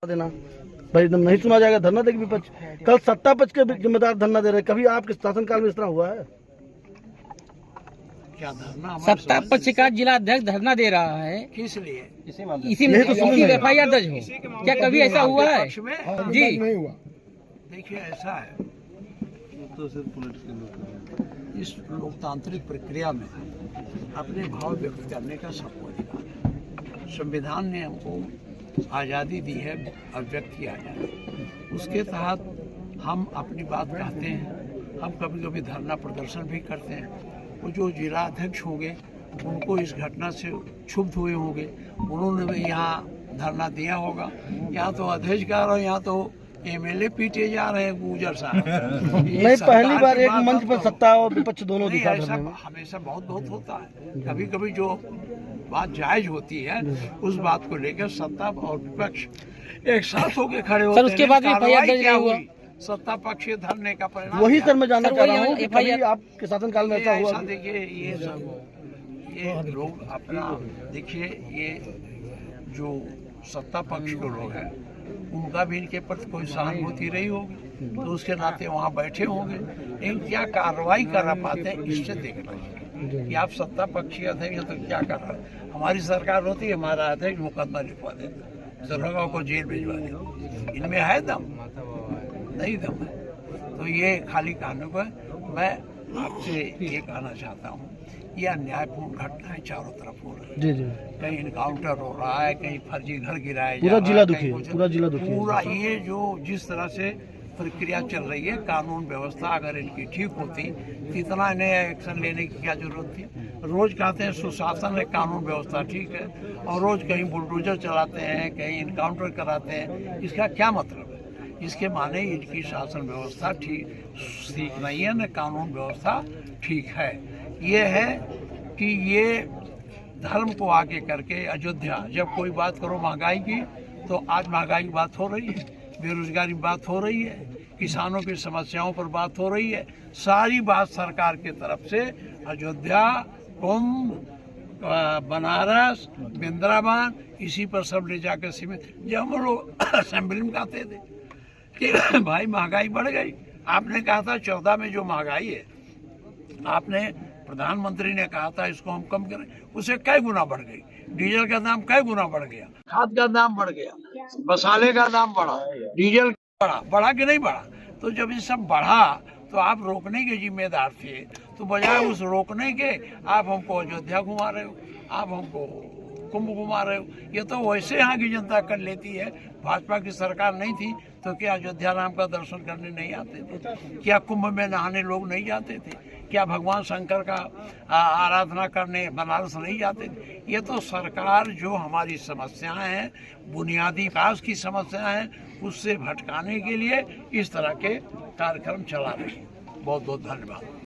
देना भाई, एकदम नहीं सुना जाएगा। धरना देगी विपक्ष, कल सत्ता पक्ष के जिम्मेदार धरना दे रहे। कभी आपके शासनकाल में इस तरह हुआ है क्या? धरना सत्ता पक्ष का जिला अध्यक्ष धरना दे रहा है, किस लिए? इसी FIR दर्ज हो, क्या कभी ऐसा हुआ है? पक्ष में जी नहीं हुआ। देखिए, ऐसा है, इस लोकतांत्रिक प्रक्रिया में अपने भाव व्यक्त करने का सबको अधिकार है। संविधान ने हमको आज़ादी दी है अभिव्यक्त की आज़ादी, उसके तहत हम अपनी बात कहते हैं। हम कभी कभी धरना प्रदर्शन भी करते हैं। वो जो जिला अध्यक्ष होंगे उनको इस घटना से क्षुब्ध हुए होंगे, उन्होंने भी यहाँ धरना दिया होगा। यहाँ तो अध्यक्ष कह रहा, यहाँ तो MLA पीटे जा रहे हैं गुजर साहब। नहीं, पहली बार एक मंच पर सत्ता और विपक्ष दोनों दिखा। ऐसा हमेशा बहुत बहुत होता है। कभी कभी जो बात जायज होती है उस बात को लेकर सत्ता और विपक्ष एक साथ होकर खड़े होते हैं। उसके बाद FIR दर्ज क्या हुआ? हुई? सत्ता पक्ष धरने का परिणाम। वही सर मैं जानना चाह रहा हूँ कि FIR कभी आपके शासनकाल में ऐसा हुआ? ऐसा देखिए, ये लोग अपना देखिए, ये जो सत्ता पक्ष के लोग हैं उनका भी इनके प्रति कोई सहानुभूति रही होगी, तो उसके नाते वहाँ बैठे होंगे। लेकिन क्या कार्रवाई कर पाते हैं, इससे देखना चाहिए कि आप सत्ता पक्षी अध्यक्ष तो क्या कर रहे हैं। हमारी सरकार होती है, हमारा अध्यक्ष मुकदमा लिखवा देता, दरोगा को जेल भिजवा देता। इनमें है दम? नहीं दम है। तो ये खाली कहने को है। मैं आपसे ये कहना चाहता हूँ, ये अन्यायपूर्ण घटनाएं चारों तरफ हो रही है। जी जी, कहीं इनकाउंटर हो रहा है, कहीं फर्जी घर गिराया पूरा जिला दुखी है, पूरा जिला दुखी है। पूरा ये जो जिस तरह से प्रक्रिया चल रही है, कानून व्यवस्था अगर इनकी ठीक होती तो इतना इन्हें एक्शन लेने की क्या जरूरत थी। रोज कहते हैं सुशासन है, कानून व्यवस्था ठीक है, और रोज कहीं बुलडोजर चलाते हैं, कहीं इनकाउंटर कराते हैं। इसका क्या मतलब है? इसके माने इनकी शासन व्यवस्था ठीक नहीं है, न कानून व्यवस्था ठीक है। ये है कि ये धर्म को आगे करके अयोध्या, जब कोई बात करो महंगाई की, तो आज महंगाई की बात हो रही है, बेरोजगारी की बात हो रही है, किसानों की समस्याओं पर बात हो रही है। सारी बात सरकार की तरफ से अयोध्या, कुंभ, बनारस, वृंदावन, इसी पर सब ले जाकर सीमित। जब हम लोग असेंबली में कहते थे कि भाई महंगाई बढ़ गई, आपने कहा था 14 में जो महंगाई है, आपने प्रधानमंत्री ने कहा था इसको हम कम करें, उसे कई गुना बढ़ गई। डीजल का दाम कई गुना बढ़ गया, खाद का दाम बढ़ गया, मसाले का दाम बढ़ा, डीजल बढ़ा कि नहीं बढ़ा? तो जब ये सब बढ़ा तो आप रोकने के जिम्मेदार थे, तो बजाय उस रोकने के आप हमको अयोध्या घुमा रहे हो, आप हमको कुंभ घुमा रहे हो। ये तो वैसे यहाँ की जनता कर लेती है। भाजपा की सरकार नहीं थी तो क्या अयोध्या राम का दर्शन करने नहीं आते थे? क्या कुंभ में नहाने लोग नहीं जाते थे? क्या भगवान शंकर का आराधना करने बनारस नहीं जाते थे? ये तो सरकार जो हमारी समस्याएं हैं, बुनियादी विकास की समस्याएं हैं, उससे भटकाने के लिए इस तरह के कार्यक्रम चला रही है। बहुत बहुत धन्यवाद।